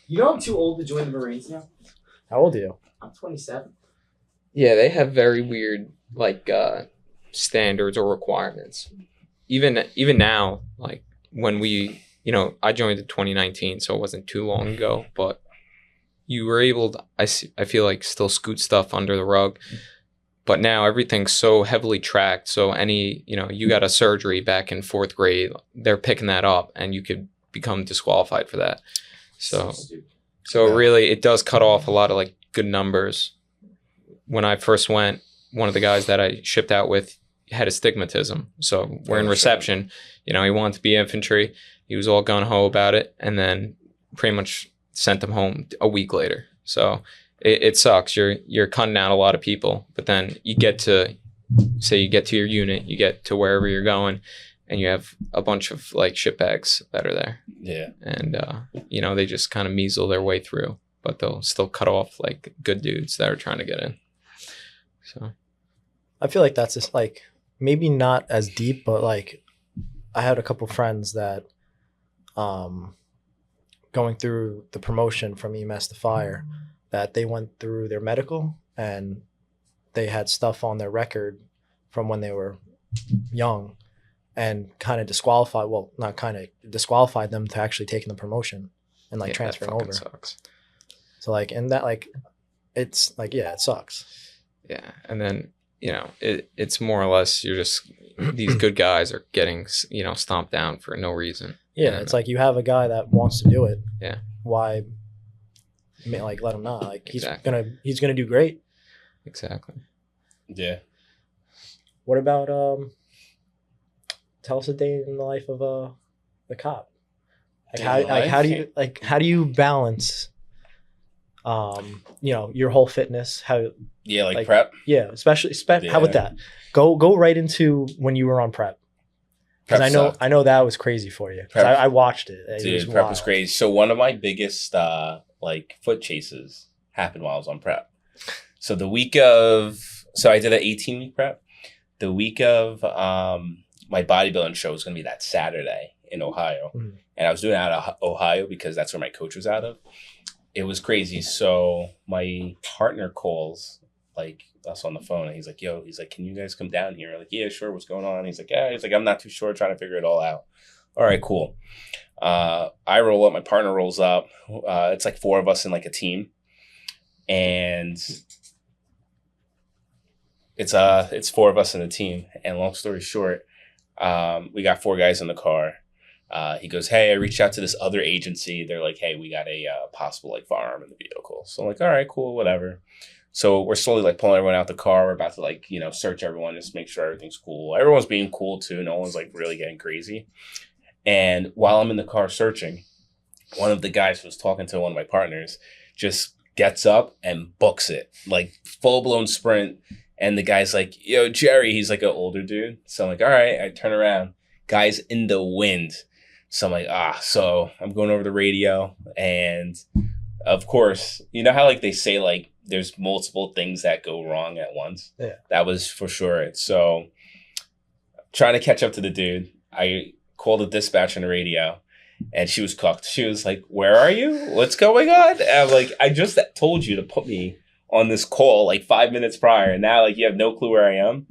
You know I'm too old to join the Marines now? How old are you? I'm 27. Yeah, they have very weird standards or requirements. Even now, like when we, I joined in 2019, so it wasn't too long ago, but you were able to, I feel like, still scoot stuff under the rug. But now everything's so heavily tracked. So you got a surgery back in 4th grade, they're picking that up and you could become disqualified for that. So really it does cut off a lot of like good numbers. When I first went, one of the guys that I shipped out with had astigmatism. So we're in reception, he wanted to be infantry. He was all gung-ho about it and then pretty much sent him home a week later. So it sucks. You're cutting out a lot of people, but then you get to your unit, you get to wherever you're going, and you have a bunch of like shitbags that are there. Yeah. And, they just kind of measle their way through, but they'll still cut off like good dudes that are trying to get in. So I feel like that's just like maybe not as deep, but like I had a couple friends that going through the promotion from EMS to fire, that they went through their medical and they had stuff on their record from when they were young and kind of disqualified them to actually taking the promotion and like transferring over. Sucks. So like, and that like, it's like, yeah, it sucks. Yeah. And then, it's more or less you're just, these good guys are getting, stomped down for no reason. Yeah. It's like you have a guy that wants to do it. Yeah. Why like let him not? Like he's Exactly. gonna do great. Exactly. Yeah. What about tell us a day in the life of the cop. How do you balance your whole fitness, prep? Yeah, especially how about that? Go right into when you were on prep. Because I know that was crazy for you. Because I watched it. Dude, prep was crazy. So one of my biggest foot chases happened while I was on prep. So I did an 18-week prep. The week of my bodybuilding show was going to be that Saturday in Ohio. Mm-hmm. And I was doing it out of Ohio because that's where my coach was out of. It was crazy. So my partner calls us on the phone and he's like, can you guys come down here? We're like, yeah, sure. What's going on? He's like, I'm not too sure. Trying to figure it all out. All right, cool. I roll up, my partner rolls up. It's like 4 of us in like a team. And it's 4 of us in a team. And long story short, we got 4 guys in the car. He goes, hey, I reached out to this other agency. They're like, hey, we got a possible firearm in the vehicle. So I'm like, all right, cool, whatever. So we're slowly pulling everyone out the car. We're about to search everyone, just make sure everything's cool. Everyone's being cool too. No one's really getting crazy. And while I'm in the car searching, one of the guys who was talking to one of my partners just gets up and books it, full blown sprint. And the guy's like, yo, Jerry, he's like an older dude. So I'm like, all right, I turn around, guy's in the wind. So I'm like, so I'm going over the radio. And of course, you know how they say there's multiple things that go wrong at once? Yeah. That was for sure it. So trying to catch up to the dude, I called the dispatch on the radio and she was cooked. She was like, where are you? What's going on? And I'm like, I just told you to put me on this call 5 minutes prior. And now you have no clue where I am.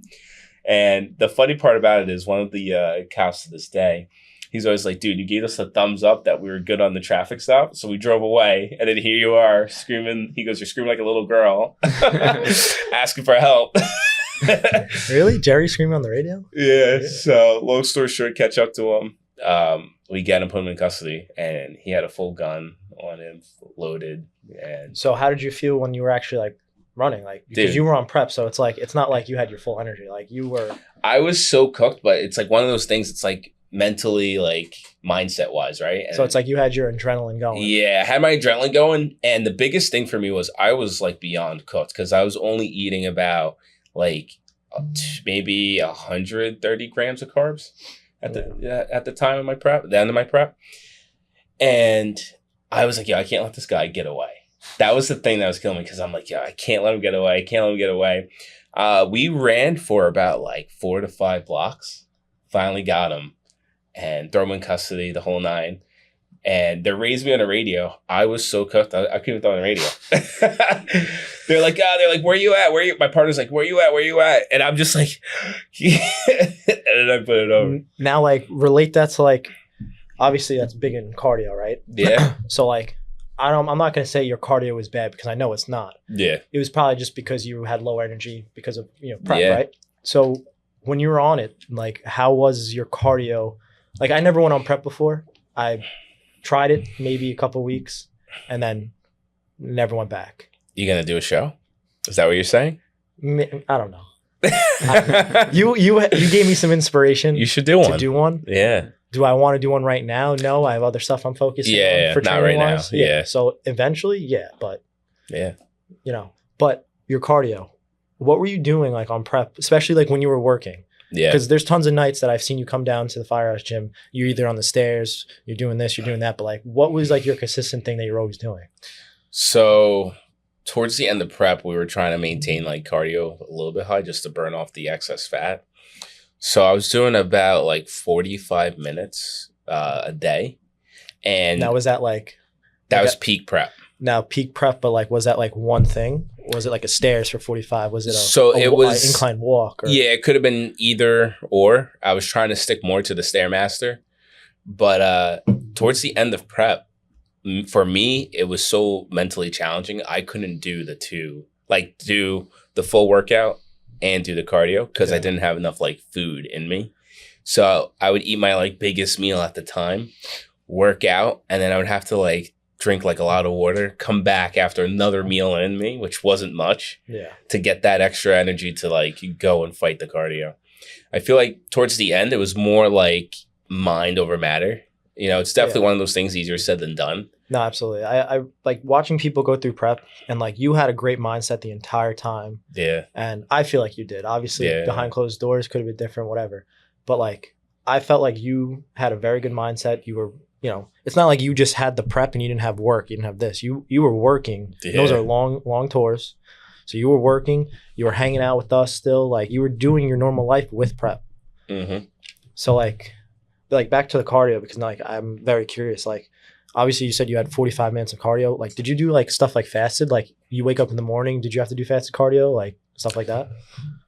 And the funny part about it is one of the cops to this day, he's always like, dude, you gave us a thumbs up that we were good on the traffic stop. So we drove away. And then here you are screaming. He goes, you're screaming like a little girl, asking for help. Really? Jerry screaming on the radio? Yeah. So long story short, catch up to him. We get him, put him in custody. And he had a full gun on him, loaded. And so how did you feel when you were actually running? Because you were on prep. So it's not like you had your full energy. You were. I was so cooked, but it's one of those things. It's mentally, mindset wise, right? And so it's you had your adrenaline going. Yeah, I had my adrenaline going. And the biggest thing for me was I was beyond cooked because I was only eating about maybe 130 grams of carbs at the time of my prep, the end of my prep. And I was like, I can't let this guy get away. That was the thing that was killing me because I'm like, I can't let him get away. I can't let him get away. We ran for about 4 to 5 blocks. Finally got him and throw him in custody, the whole 9. And they raised me on the radio. I was so cooked. I couldn't even throw on the radio. they're like, where you at? Where you? My partner's like, where you at? Where you at? And I'm just like, and then I put it over. Now, like, relate that to, like, obviously that's big in cardio, right? Yeah. So, like, I'm not going to say your cardio was bad because I know it's not. Yeah. It was probably just because you had low energy because of, prep, Yeah. right? So when you were on it, like, how was your cardio? Like, I never went on prep before. I tried it maybe a couple weeks and then never went back. You gonna do a show? Is that what you're saying? I don't know. You gave me some inspiration. You should do one. To do one. Yeah. Do I want to do one right now? No, I have other stuff I'm focusing on for not training right wise. now. Yeah. So eventually, yeah, but Yeah. But your cardio, what were you doing like on prep, especially like when you were working? Yeah. Because there's tons of nights that I've seen you come down to the firehouse gym. You're either on the stairs, you're doing this, you're doing that. But like, what was like your consistent thing that you're always doing? So towards the end of prep, we were trying to maintain like cardio a little bit high just to burn off the excess fat. So I was doing about like 45 minutes a day. And Now was that like that was peak prep. now peak prep, but like was that like one thing? Was it like a stairs for 45? Was it It was incline walk? Or? Yeah, it could have been either or. I was trying to stick more to the Stairmaster. But towards the end of prep, for me, it was so mentally challenging. I couldn't do the two, like do the full workout and do the cardio because I didn't have enough like food in me. So I would eat my like biggest meal at the time, work out, and then I would have to like drink like a lot of water, come back after another meal in me, which wasn't much, to get that extra energy to like go and fight the cardio. I feel like towards the end, it was more like mind over matter. It's definitely one of those things easier said than done. No, absolutely. I like watching people go through prep and like you had a great mindset the entire time. Yeah. And I feel like you did. Obviously, behind closed doors could have been different, whatever. But like, I felt like you had a very good mindset. You were, it's not like you just had the prep and you didn't have work. You didn't have this. You were working. Yeah. Those are long tours. So you were working. You were hanging out with us still. Like you were doing your normal life with prep. Mm-hmm. So like back to the cardio because like I'm very curious. Like obviously you said you had 45 minutes of cardio. Like did you do like stuff like fasted? Like you wake up in the morning. Did you have to do fasted cardio? Like stuff like that?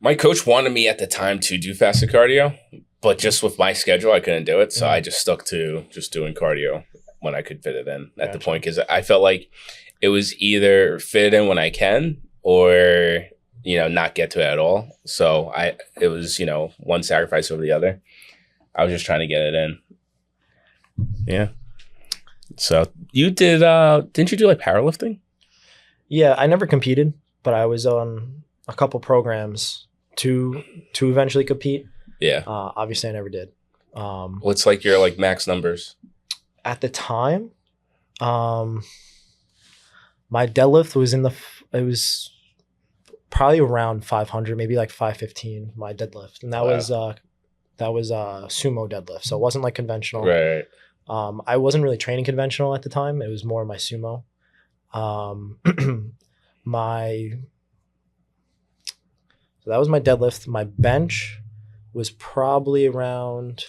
My coach wanted me at the time to do fasted cardio. But just with my schedule, I couldn't do it. So I just stuck to just doing cardio when I could fit it in at the point. Because I felt like it was either fit in when I can or, not get to it at all. So it was, one sacrifice over the other. I was just trying to get it in. Yeah. So you did, didn't you do like powerlifting? Yeah, I never competed, but I was on a couple programs to eventually compete. Yeah. Obviously, I never did. What's like your like max numbers? At the time, my deadlift was it was probably around 500, maybe like 515. My deadlift, and that was sumo deadlift, so it wasn't like conventional. Right. I wasn't really training conventional at the time. It was more my sumo. So that was my deadlift. My bench was probably around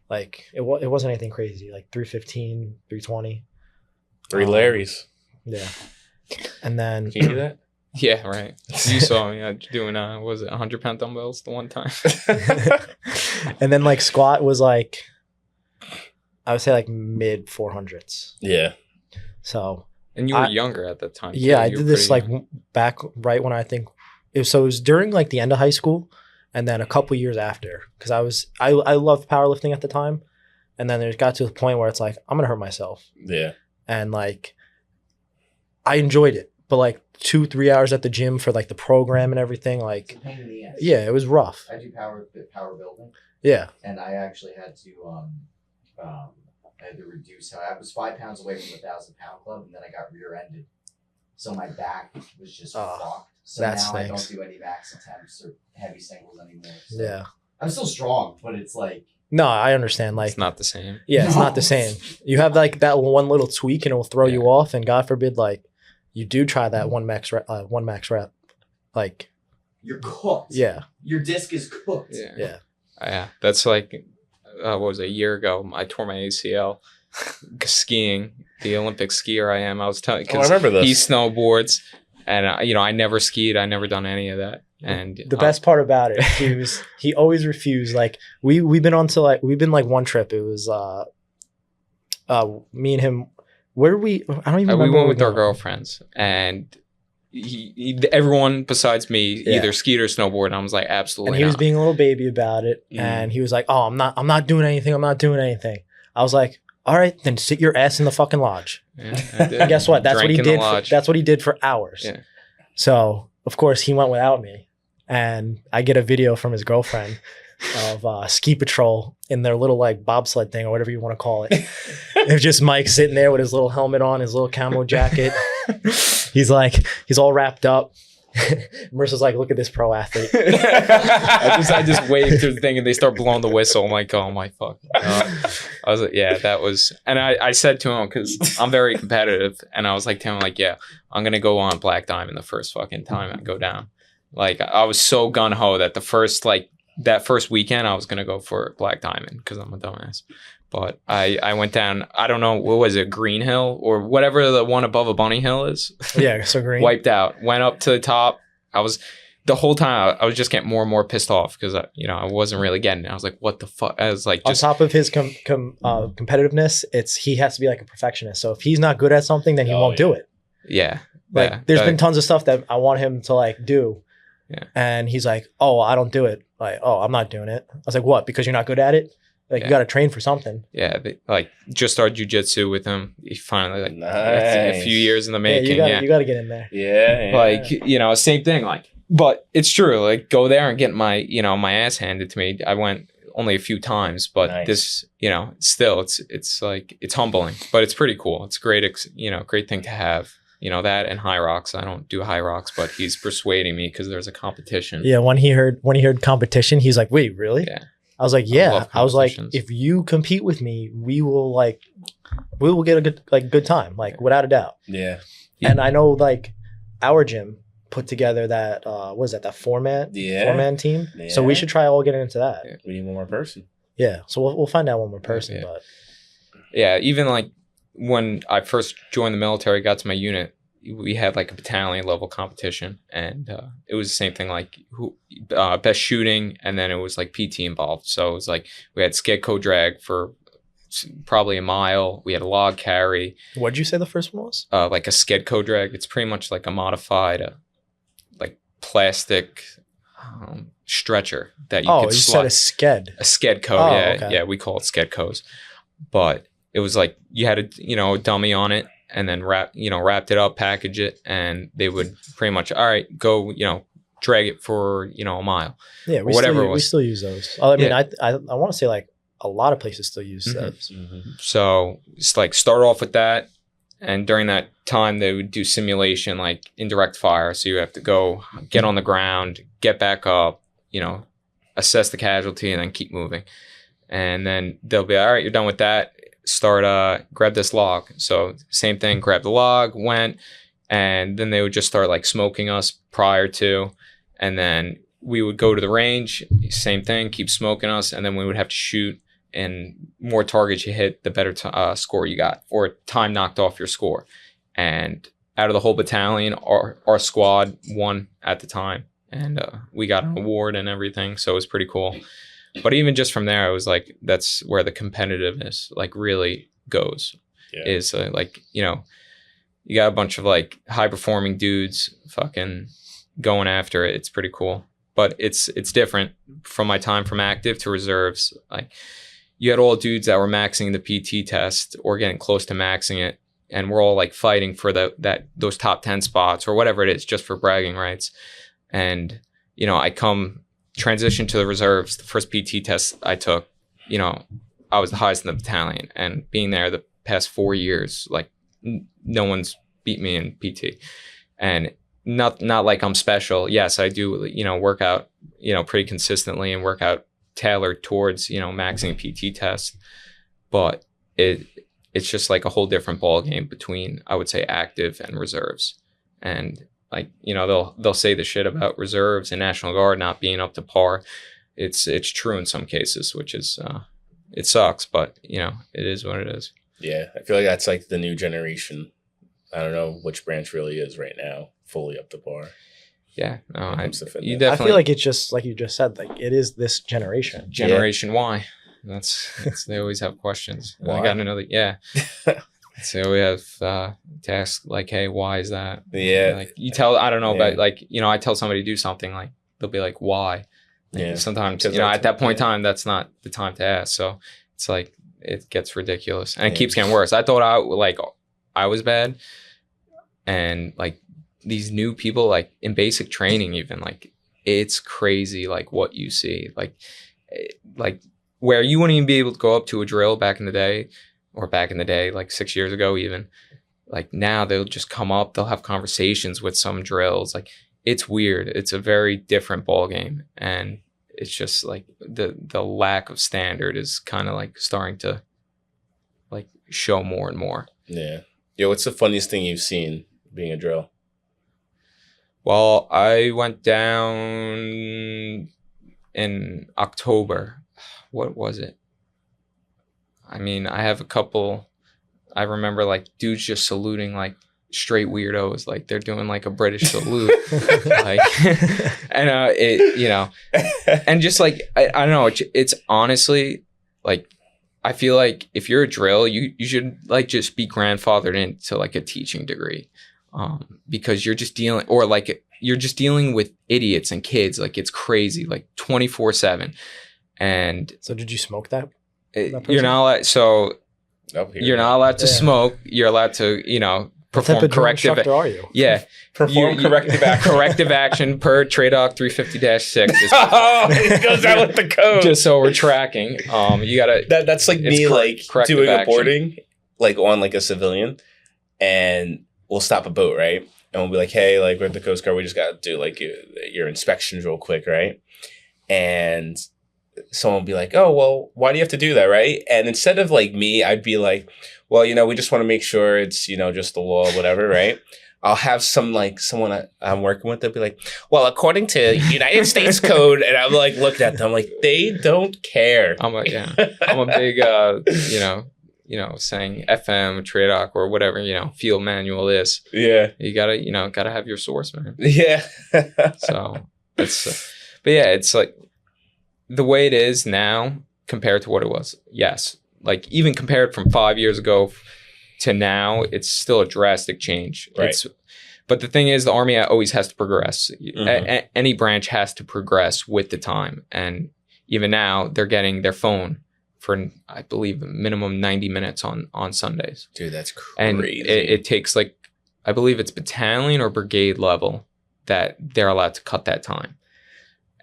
like it wasn't anything crazy, like 315, 320. Three Larrys. Yeah. And then Can you do that? Yeah, right. You saw me doing, was it 100-pound dumbbells the one time? and then like squat was like, I would say like mid 400s. Yeah. So. And you were younger at that time. Yeah, I You did were this pretty like young. back right when I think, it was during like the end of high school and then a couple years after. Because I loved powerlifting at the time. And then it got to the point where it's like, I'm going to hurt myself. Yeah. And like, I enjoyed it. But like 2-3 hours at the gym for like the program and everything, like, It's a pain in the ass. yeah, it was rough. I do power building, Yeah. and I actually had to reduce. I was 5 pounds away from the 1,000-pound club, and then I got rear-ended, so my back was just fucked. So that now I stinks. don't do any max attempts or heavy singles anymore. So Yeah. I'm still strong, but it's like No, I understand. Like, It's not the same. yeah, it's No. not the same. You have like that one little tweak and it will throw you Yeah. off. And God forbid, like, you do try that one max rep. Like, you're cooked. yeah. Your disc is cooked. Yeah. Yeah. Yeah. That's like, what was it, a year ago? I tore my ACL. skiing, the Olympic skier I am. I was telling I because remember this. he snowboards, and I never skied. I never done any of that. And The best part about it, he always refused. Like we've been like one trip. It was me and him. Where did we? I don't even remember. we where went with our went. girlfriends, and everyone besides me Yeah. either skied or snowboarded. And I was like, absolutely And he was not. being a little baby about it, and he was like, "Oh, I'm not doing anything. I'm not doing anything." I was like, "All right, then sit your ass in the fucking lodge." Yeah, I did. And guess what? That's what he Drank in the did. lodge. That's what he did for hours. Yeah. So of course he went without me, and I get a video from his girlfriend of ski patrol in their little like bobsled thing or whatever you want to call it. It's just Mike sitting there with his little helmet on, his little camo jacket. He's all wrapped up. Marissa's like, look at this pro athlete. I just waved through the thing and they start blowing the whistle. I'm like, oh my fuck. I was like, yeah, that was, and I said to him, because I'm very competitive, and I was like to him, like, yeah, I'm gonna go on Black Diamond the first fucking time I go down. Like, I was so gun ho that that first weekend I was gonna go for Black Diamond because I'm a dumbass. But I went down, I don't know, what was it, Green Hill or whatever the one above a bunny hill is? Yeah, so green. Wiped out, went up to the top. The whole time I was just getting more and more pissed off because I wasn't really getting it. I was like, what the fuck? I was like, On top of his competitiveness, he has to be like a perfectionist. So if he's not good at something, then he won't do it. yeah. Like yeah, there's been tons of stuff that I want him to like do. Yeah. And he's like, oh, I don't do it. Like, oh, I'm not doing it. I was like, what? Because you're not good at it? Like you got to train for something. Yeah, like just started jujitsu with him. He finally a Nice. few years in the making. You got to get in there. Yeah. Like same thing. Like, but it's true. Like go there and get my my ass handed to me. I went only a few times, but Nice. this still it's like it's humbling, but it's pretty cool. It's great. Great thing to have. That and high rocks. I don't do high rocks, but he's persuading me because there's a competition. Yeah, when he heard competition, he's like, "Wait, really?" Yeah. I was like, I "Yeah." love I was like, competitions. "If you compete with me, we will get a good time, like without a doubt." Yeah. And I know like our gym put together that that four-man team. So we Yeah. should try all getting into that. Yeah. We need one more person. Yeah. So we'll find out one more person, Yeah. but Yeah, even like when I first joined the military, got to my unit, we had like a battalion level competition, and it was the same thing, like best shooting, and then it was like PT involved. So it was like we had sked co-drag for probably a mile. We had a log carry, what'd you say the first one was? like a sked co-drag. It's pretty much like a modified like plastic stretcher that you Oh, could you slide. said a sked. A sked co, Oh, yeah, okay. yeah, we call it sked co's, but it was like you had a dummy on it, and then wrapped it up, package it, and they would pretty much, all right, go, drag it for a mile. Yeah, we still use those. I mean, Yeah. I want to say like a lot of places still use Mhm. those. So it's like start off with that, and during that time they would do simulation, like indirect fire. So you have to go get on the ground, get back up, assess the casualty, and then keep moving. And then they'll be, all right, you're done with that. Start grab this log. So same thing, grab the log, went, and then they would just start like smoking us prior to, and then we would go to the range, same thing, keep smoking us, and then we would have to shoot, and more targets you hit, the better score you got, or time knocked off your score. And out of the whole battalion, our squad won at the time, and we got an award and everything, so it was pretty cool. But even just from there, I was like, that's where the competitiveness like really goes. Yeah. Is like, you got a bunch of like high performing dudes fucking going after it. It's pretty cool. But it's different from my time from active to reserves. Like you had all dudes that were maxing the PT test or getting close to maxing it, and we're all like fighting for those top 10 spots or whatever it is, just for bragging rights. And I transition to the reserves. The first PT test I took, I was the highest in the battalion, and being there the past 4 years, like no one's beat me in PT, and not like I'm special. Yes, I do, work out, pretty consistently and work out tailored towards, maxing a PT test, but it's just like a whole different ball game between, I would say, active and reserves. And like, they'll say the shit about reserves and National Guard not being up to par. It's true in some cases, which is, it sucks, but it is what it is. Yeah, I feel like that's like the new generation. I don't know which branch really is right now, fully up to par. Yeah, no, when it comes to fitness. you I definitely feel like it's just like you just said, like it is this generation. Generation Y. That's they always have questions. I Why? got another. Yeah. So we have to ask like, hey, why is that? Yeah. Like you tell, I don't know, Yeah. but like, you know, I tell somebody to do something, like they'll be like, why? Like, Yeah. sometimes, 'Cause you know, that's- at that point in yeah. time, that's not the time to ask. So it's like, it gets ridiculous and it Yeah. keeps getting worse. I thought I was bad. And like these new people, like in basic training, even like, it's crazy. Like what you see, like where you wouldn't even be able to go up to a drill back in the day, like 6 years ago, even. Like now they'll just come up, they'll have conversations with some drills. Like it's weird. It's a very different ball game. And it's just like the lack of standard is kind of like starting to like show more and more. Yeah. Yo, what's the funniest thing you've seen being a drill? Well, I went down in October. What was it? I mean, I have a couple. I remember like dudes just saluting like straight weirdos, like they're doing like a British salute, like, and it, you know, and just like I don't know, it's honestly like I feel like if you're a drill, you should like just be grandfathered into like a teaching degree, because you're just dealing with idiots and kids, like it's crazy, like 24/7, and So did you smoke that? you're not allowed, so. Oh, here You're we go. not allowed to Yeah. smoke. You're allowed to, you know, What type perform of drill corrective. instructor are you? Yeah, Perform corrective action. corrective action per TRADOC 350-6. Oh, it goes out with the code. Just so we're tracking. You gotta. That's like It's me like corrective doing a action. boarding like on like a civilian, and we'll stop a boat, right? And we'll be like, hey, like we're at the Coast Guard, we just gotta do like your inspections real quick, right? And someone will be like, oh, well, why do you have to do that, right? And instead of like me, I'd be like, well, you know, we just want to make sure it's, you know, just the law, whatever, right? I'll have someone I'm working with, they'll be like, well, according to United States Code, and I'm like looking at them like, they don't care. I'm a big, you know, saying FM, TRADOC, or whatever, you know, field manual is. Yeah. You gotta have your source, man. Yeah. So it's, but yeah, it's like the way it is now compared to what it was. Yes. Like even compared from 5 years ago to now, it's still a drastic change. Right. But the thing is, the Army always has to progress. Mhm. Any branch has to progress with the time. And even now, they're getting their phone for, I believe, a minimum 90 minutes on Sundays. Dude, that's crazy. And it takes like, I believe it's battalion or brigade level that they're allowed to cut that time.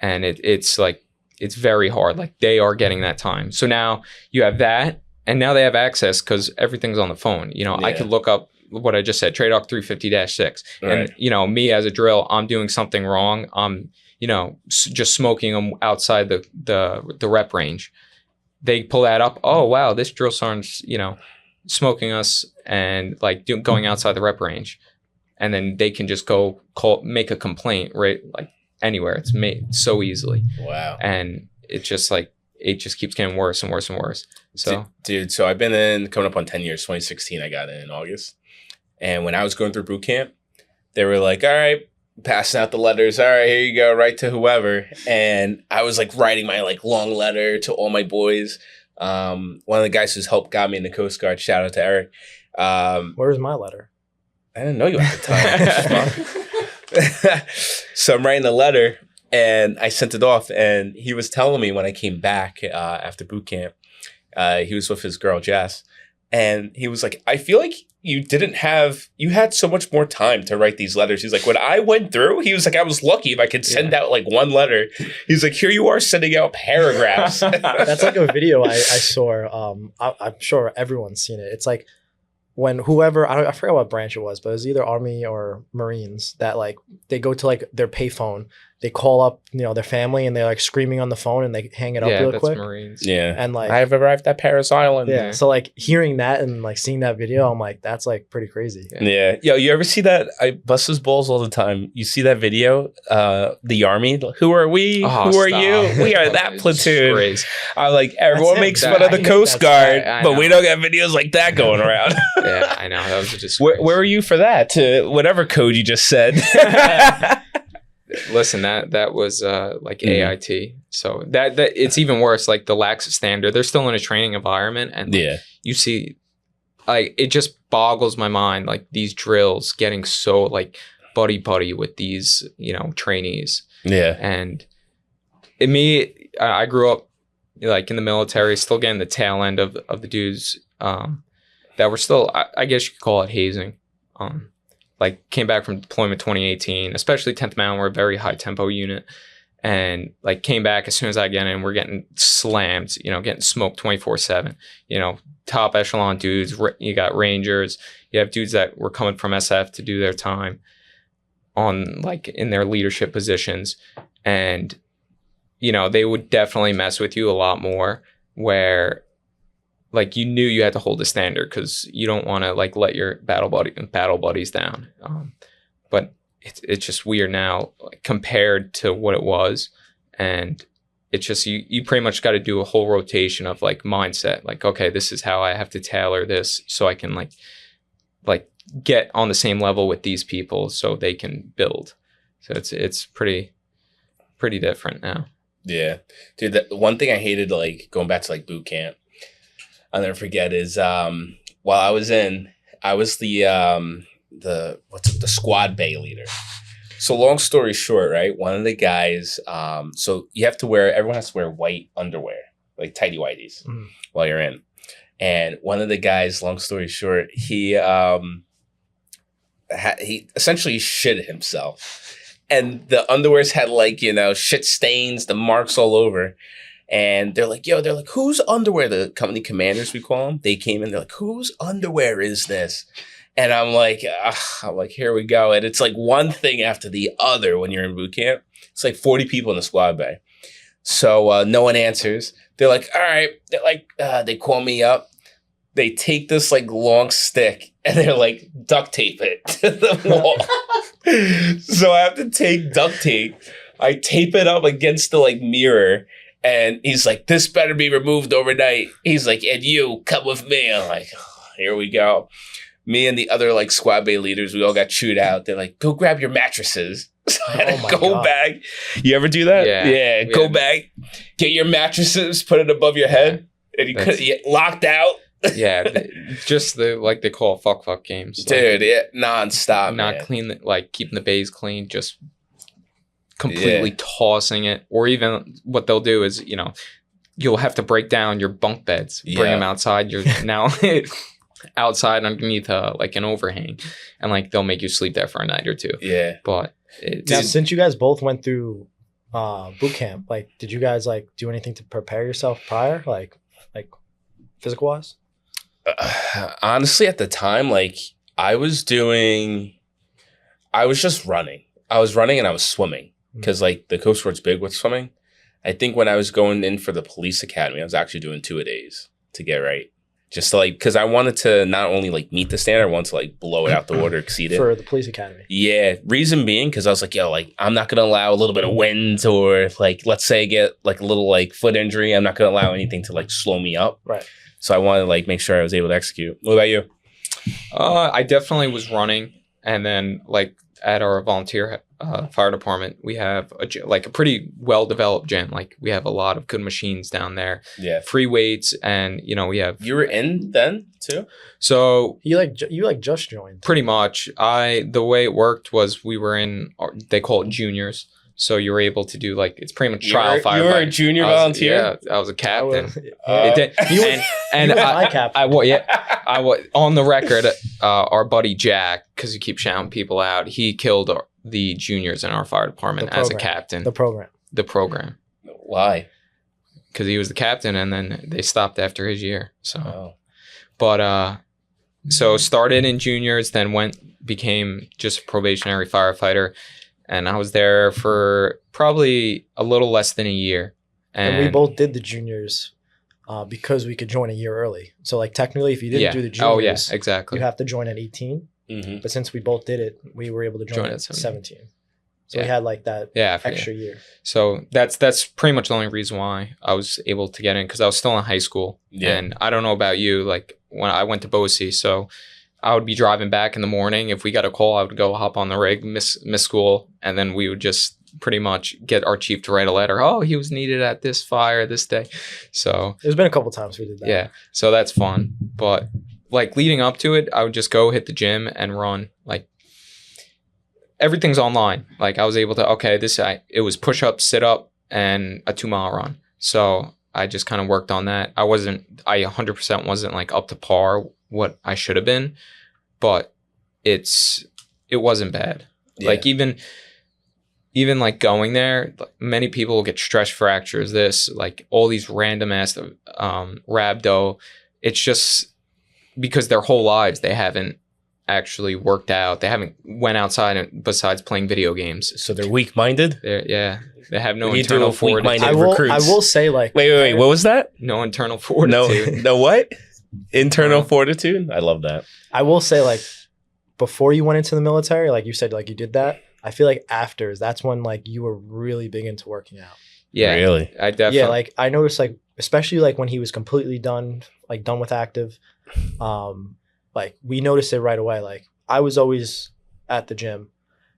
And it's like, it's very hard. Like they are getting that time. So now you have that, and now they have access because everything's on the phone. You know, I Yeah. could look up what I just said, TRADOC 350-6. Right. And, you know, me as a drill, I'm doing something wrong. I'm, you know, just smoking them outside the rep range. They pull that up. Oh, wow, this drill sergeant's, you know, smoking us and like going outside the rep range. And then they can just go make a complaint, right? Like anywhere. It's made so easily. Wow. And it's just like, it just keeps getting worse and worse and worse. So Dude, so I've been in coming up on 10 years. 2016, I got in August. And when I was going through boot camp, they were like, all right, passing out the letters. All right, here you go, write to whoever. And I was like writing my like long letter to all my boys. One of the guys whose help got me in the Coast Guard, shout out to Eric. Where's my letter? I didn't know you at the time. So I'm writing a letter, and I sent it off, and he was telling me when I came back after boot camp, he was with his girl Jess, and he was like, I feel like you had so much more time to write these letters. He's like, when I went through, he was like, I was lucky if I could send out like one letter. He's like, here you are sending out paragraphs. That's like a video I saw. I'm sure everyone's seen it. It's like when whoever, I forgot what branch it was, but it was either Army or Marines that like, they go to like their payphone they call up, their family and they're like screaming on the phone and they hang it up real that's quick. Marines. Yeah. And like, I've arrived at Paris Island. yeah. So like hearing that and like seeing that video, I'm like, that's like pretty crazy. Yeah. Yo, you ever see that? I bust his balls all the time. You see that video? The Army. Who are we? Oh, Who are stop. you? We are that It's platoon. crazy. I'm like, everyone That's makes him. fun of the I- Coast Guard, I but know. we don't get videos like that going around. Yeah, I know. That was just Where were you for that? To whatever code you just said. Listen, that was like Mhm. AIT. So that it's even worse. Like the lax standard, they're still in a training environment, and like, Yeah. you see, like it just boggles my mind. Like these drills getting so like buddy with these trainees, Yeah. and I grew up like in the military, still getting the tail end of the dudes that were still, I guess you could call it hazing. Like came back from deployment 2018, especially 10th Mountain, we're a very high tempo unit, and like came back as soon as I get in, we're getting slammed, getting smoked 24/7. Top echelon dudes. You got Rangers. You have dudes that were coming from SF to do their time on like in their leadership positions, and they would definitely mess with you a lot more. Where like you knew you had to hold a standard because you don't want to like let your battle buddies down. But it's just weird now like, compared to what it was, and it's just you pretty much got to do a whole rotation of like mindset. Like, okay, this is how I have to tailor this so I can like get on the same level with these people so they can build. So it's pretty different now. Yeah. Dude, the one thing I hated, like going back to like boot camp, I'll never forget is while I was the squad bay leader. So long story short, right? One of the guys, so everyone has to wear white underwear, like tighty whities while you're in. And one of the guys, long story short, he essentially shit himself. And the underwears had like, shit stains, the marks all over. And they're like, whose underwear? The company commanders, we call them. They came in, they're like, whose underwear is this? And I'm like, here we go. And it's like one thing after the other when you're in boot camp. It's like 40 people in the squad bay. So no one answers. They're like, all right. They're like, they call me up. They take this like long stick and they're like, duct tape it to the wall. So I have to take duct tape. I tape it up against the like mirror. And he's like, this better be removed overnight. He's like, and you come with me. I'm like, here we go. Me and the other like squad bay leaders, we all got chewed out. They're like, go grab your mattresses. So I had to go back. You ever do that? Yeah. Go back, get your mattresses, put it above your head, and you could get locked out. Yeah, just they call it fuck games, dude. Nonstop, not man. Clean, like keeping the bays clean, just completely tossing it. Or even what they'll do is, you'll have to break down your bunk beds, bring them outside. You're now outside underneath like an overhang, and like they'll make you sleep there for a night or two. Yeah, but now, since you guys both went through boot camp, like, did you guys like do anything to prepare yourself prior, like physical wise? Honestly, at the time, like I was just running. I was running and I was swimming because like the Coast Guard's big with swimming. I think when I was going in for the police academy, I was actually doing 2-a-days to get right. Just to like, because I wanted to not only like meet the standard, I wanted to like blow it out the water, exceed it. For the police academy. Yeah. Reason being, because I was like, I'm not going to allow a little bit of wind or like, let's say I get like a little like foot injury. I'm not going to allow anything to like slow me up. Right. So I wanted to like make sure I was able to execute. What about you? I definitely was running, and then like at our volunteer fire department, we have a pretty well developed gym. Like we have a lot of good machines down there. Yeah. Free weights, and we have. You were in then too? So you just joined. Pretty much. The way it worked was we were in. They call it juniors. So you were able to do like, it's pretty much trial firefighter. You were a junior volunteer? Yeah, I was a captain. My captain. I was on the record. Our buddy Jack, because he keeps shouting people out, he killed the juniors in our fire department as a captain. The program. Why? Because he was the captain, and then they stopped after his year. So, so started in juniors, then became just a probationary firefighter. and I was there for probably a little less than a year. And we both did the juniors because we could join a year early. So like technically, if you didn't do the juniors, exactly, you have to join at 18. Mm-hmm. But since we both did it, we were able to join at 17. So we had like that extra year. So that's pretty much the only reason why I was able to get in, because I was still in high school. Yeah. And I don't know about you, like when I went to Boise, so I would be driving back in the morning. If we got a call, I would go hop on the rig, miss school, and then we would just pretty much get our chief to write a letter. Oh, he was needed at this fire this day. So there's been a couple times we did that. Yeah. So that's fun. But like leading up to it, I would just go hit the gym and run. Like everything's online. Like I was able to, it was push up, sit up, and a 2-mile run. So I just kind of worked on that. I 100% wasn't like up to par what I should have been, but it wasn't bad. Yeah. Like even like going there, many people will get stress fractures, like all these random ass rhabdo. It's just because their whole lives they haven't actually worked out. They haven't went outside besides playing video games. So they're weak-minded? They have no internal fortitude. I will say like... Wait, what was that? No internal fortitude. No what? Internal fortitude? I love that. I will say like before you went into the military, like you said, like you did that. I feel like after, that's when like you were really big into working out. Yeah. Really? I definitely. Yeah, like I noticed like, especially like when he was completely done with active, like we noticed it right away. Like I was always at the gym,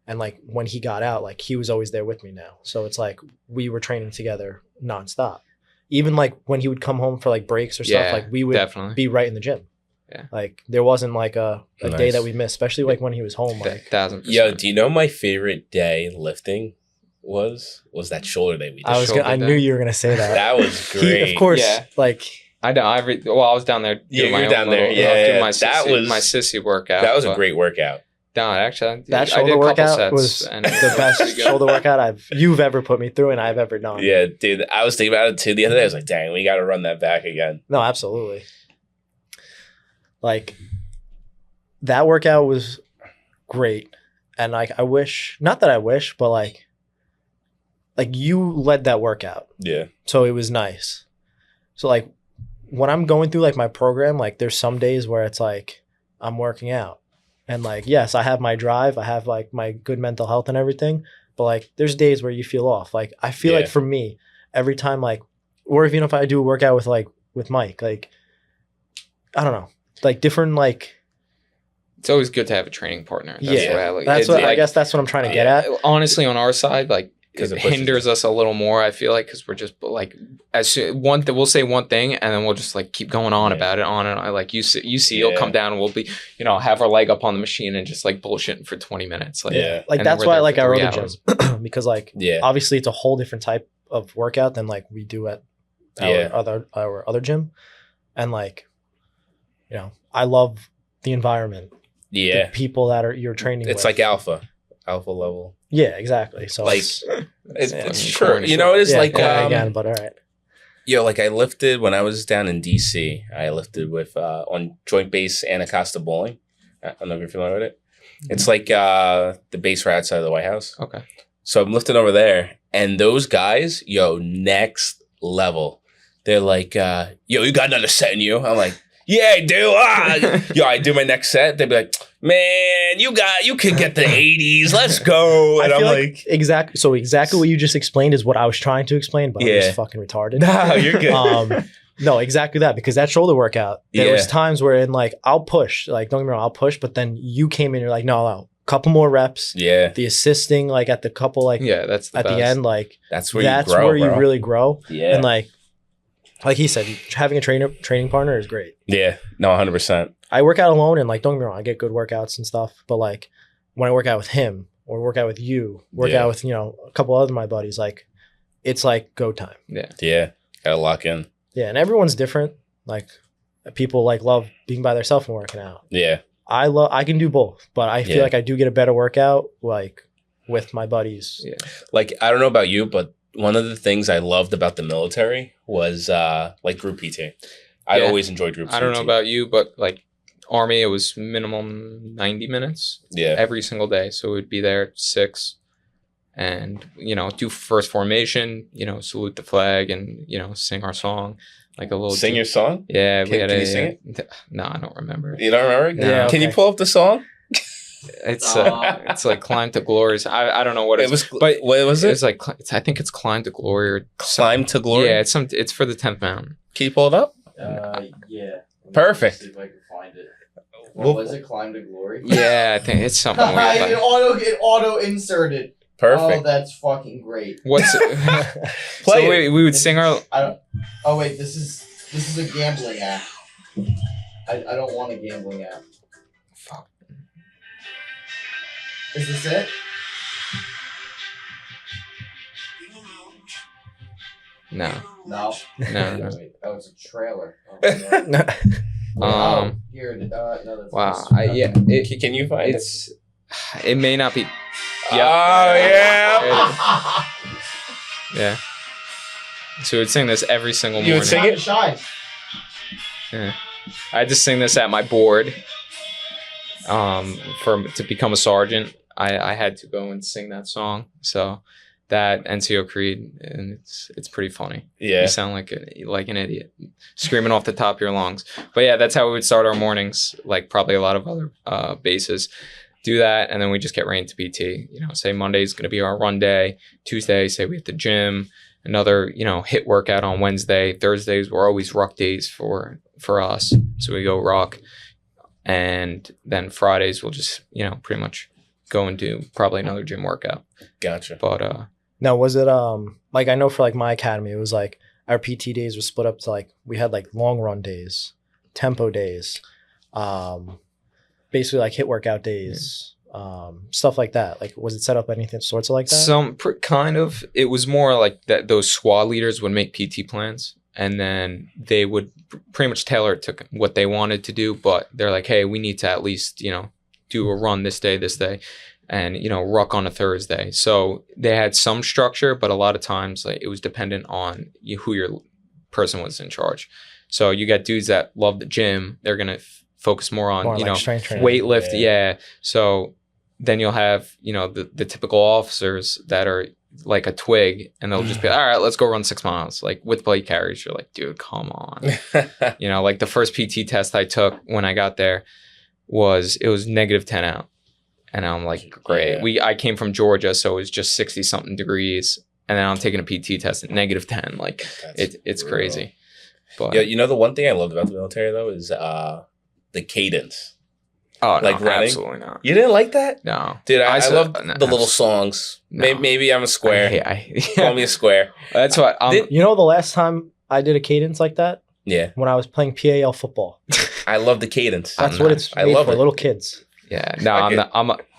and like when he got out, like he was always there with me now. So it's like we were training together nonstop. Even like when he would come home for like breaks or stuff, like we would be right in the gym. Yeah. Like there wasn't like a day that we missed, especially like when he was home. Like 1,000%. Yo, do you know my favorite day lifting was that shoulder day we did? I knew you were gonna say that. That was great. Of course, like I was down there. Yeah, you were down there. Yeah, my sissy workout. That was a great workout. No, actually, that shoulder workout was the best shoulder workout you've ever put me through and I've ever done. Yeah, dude, I was thinking about it too the other day. I was like, dang, we got to run that back again. No, absolutely. Like that workout was great, and like I wish, not that I wish, but like you led that workout. Yeah. So it was nice. So like when I'm going through like my program, like there's some days where it's like I'm working out. And like, yes, I have my drive. I have like my good mental health and everything. But like, there's days where you feel off. Like, I feel like for me, every time like, or even if I do a workout with Mike, like, I don't know, like different, like. It's always good to have a training partner. That's what I guess that's what I'm trying to get at. Honestly, on our side, like, because it hinders us a little more, I feel like, because we're just like we'll say one thing and then we'll just like keep going on about it on and on. Like you see, you'll come down and we'll be, have our leg up on the machine and just like bullshitting for 20 minutes. Like, like that's why I like our other gym because like obviously it's a whole different type of workout than like we do at our other gym, and like I love the environment. Yeah, the people that you're training. It's with. like alpha level. Yeah, exactly. So like it's true. It is like again, but all right. Like I lifted when I was down in DC. I lifted with on Joint Base Anacostia Bowling. I don't know if you're familiar with it. It's like the base right outside of the White House. Okay. So I'm lifting over there, and those guys, next level. They're like, you got another set in you. I'm like, yeah, I do. I do my next set. They'd be like, man, you can get the 80s. Let's go. And I'm like exactly what you just explained is what I was trying to explain, but I was fucking retarded. No, you're good. No, exactly that, because that shoulder workout, there was times where I'll push, like, don't get me wrong, I'll push, but then you came in, you're like, no, couple more reps. Yeah. The assisting, like at the couple, like that's the at best. The end, like that's where you really grow. Yeah. And like he said, having a training partner is great. Yeah. No, 100%. I work out alone, and like, don't get me wrong, I get good workouts and stuff. But like when I work out with him or work out with you, out with, a couple other of my buddies, like it's like go time. Yeah. Yeah. Gotta lock in. Yeah. And everyone's different. Like people like love being by themselves and working out. Yeah. I can do both, but I feel like I do get a better workout like with my buddies. Yeah. Like I don't know about you, but one of the things I loved about the military was like group PT. I always enjoyed group PT. I don't know about you, but like Army, it was minimum 90 minutes every single day. So we'd be there at 6, and do first formation, salute the flag, and sing our song, like a little. Sing your song? Yeah, Can you sing it? No, I don't remember. You don't remember? No. Yeah, Can you okay. pull up the song? It's like Climb to Glories. I don't know what It was, but what was it it? was like I think it's Climb to Glory or Climb to Glory? Yeah, it's for the 10th mountain. Can you pull it up? Yeah. Perfect. See if I can find it. What was it? Climb to Glory? Yeah, I think it's something weird. it Like, auto inserted. Oh, Perfect. that's fucking great. what's Play so it. we would sing our. I don't. Oh wait, this is a gambling app. I don't want a gambling app. Fuck. Is this it? No. No. No. Wait. Oh, it's a trailer. Oh, no. Oh, here it is. No, that's Wow. yeah. Can you find it? It may not be. Oh, yeah. Yeah. So we would sing this every single You morning. would sing Time it? to shine. Yeah. I had to sing this at my board. To become a sergeant, I had to go and sing that song. So that NCO Creed, and it's pretty funny. Yeah. You sound like an idiot, screaming off the top of your lungs. But yeah, that's how we would start our mornings. Like probably a lot of other bases do that, and then we just get right into PT. Say Monday's going to be our run day. Tuesday, say we hit the gym. Another hit workout on Wednesday. Thursdays were always ruck days for us, so we go ruck. And then Fridays we'll just pretty much go and do probably another gym workout. Gotcha. But Now, was it like, I know for like my academy, it was like our PT days were split up to like, we had like long run days, tempo days, basically like hit workout days, stuff like that. Like, was it set up anything sorts of like that? kind of. It was more like that. Those squad leaders would make PT plans, and then they would pretty much tailor it to what they wanted to do. But they're like, hey, we need to at least do a run this day, and ruck on a Thursday. So they had some structure, but a lot of times like it was dependent on who your person was in charge. So you got dudes that love the gym, they're gonna focus more on Like strength training. weight lift. Yeah. So then you'll have the typical officers that are like a twig, and they'll just be all right, let's go run 6 miles like with plate carries. You're like, dude, come on. Like the first PT test I took when I got there was -10 out. And I'm like, great. Yeah. I came from Georgia, so it was just 60 something degrees, and then I'm taking a PT test at -10. Like it's brutal. crazy. But Yeah, the one thing I loved about the military though is the cadence. oh no, like running? absolutely not. You didn't like that? No, Dude, I love no, the little songs. No. Maybe I'm a square. Call me a square. That's what. You know, the last time I did a cadence like that, Yeah. when I was playing PAL football. I love the cadence. That's I'm what not. it's I made love for, it. little kids. Yeah, no, I'm not.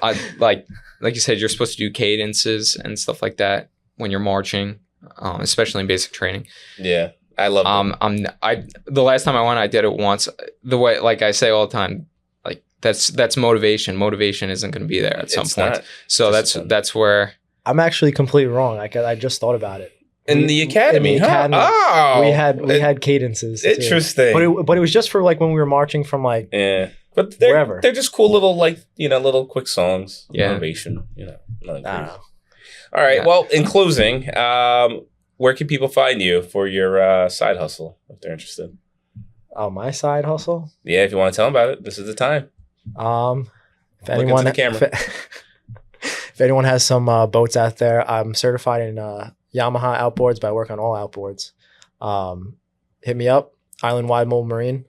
I like you said, you're supposed to do cadences and stuff like that when you're marching, especially in basic training. Yeah. I love it. The last time I went, I did it once. The way, like I say all the time, like that's motivation. Motivation isn't going to be there at some point. So discipline. that's where I'm actually completely wrong. I just thought about it. In the academy, in the huh? academy, Oh, we had cadences. too. Interesting. But it was just for like when we were marching from like Yeah. But they're Wherever. they're just cool little little quick songs. Yeah. Motivation. Nothing I don't crazy. know. All right. Yeah. Well, in closing, where can people find you for your side hustle if they're interested? Oh, my side hustle. Yeah, if you want to tell them about it, this is the time. If Look anyone, into the camera. if anyone has some boats out there, I'm certified in Yamaha outboards, but I work on all outboards. Hit me up, Island Wide Mobile Marine.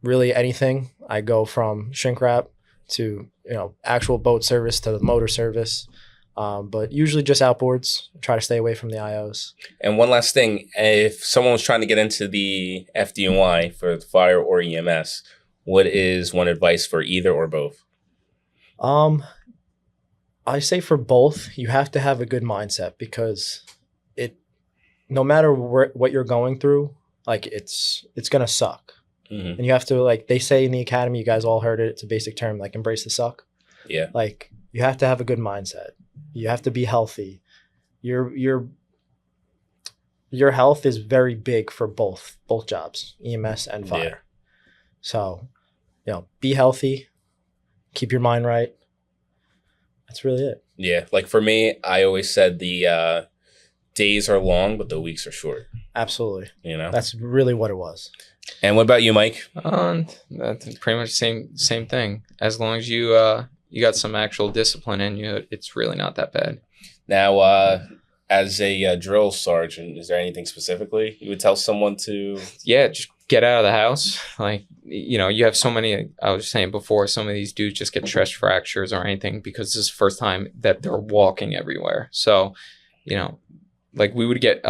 Really anything. I go from shrink wrap to actual boat service to the motor service, but usually just outboards. Try to stay away from the IOs. And one last thing, if someone was trying to get into the FDNY for fire or EMS, what is one advice for either or both? I say for both, you have to have a good mindset because no matter what you're going through, like it's gonna suck. Mm-hmm. And you have to, like they say in the academy, you guys all heard it, it's a basic term, like embrace the suck. Yeah. Like you have to have a good mindset. You have to be healthy. Your health is very big for both jobs, EMS and fire. Yeah. So, be healthy, keep your mind right. That's really it. Yeah, like for me, I always said the days are long, but the weeks are short. Absolutely. You know, That's really what it was. and what about you, Mike? That's pretty much same thing. As long as you you got some actual discipline in you, it's really not that bad. Now, as a drill sergeant, is there anything specifically you would tell someone to? Yeah, just get out of the house. Like, you know, you have so many, I was saying before, some of these dudes just get chest fractures or anything because this is the first time that they're walking everywhere. So, you know, like we would get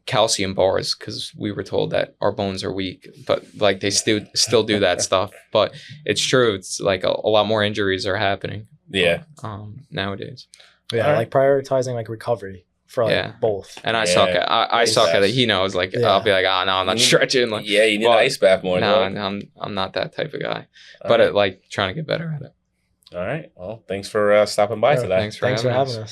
calcium bars because we were told that our bones are weak, but like they still do that stuff. But it's true. It's like a lot more injuries are happening. Yeah. Nowadays. Yeah, All right. like prioritizing like recovery for like both. And I Yeah. suck at I suck at it. Yes. He knows. Like Yeah. I'll be like, oh no, I'm not stretching. Like, Yeah, you need well, an ice bath more. no, dog. I'm not that type of guy. All But right. like trying to get better at it. All right. Well, thanks for stopping by Yeah, today. Thanks for Thanks for having us.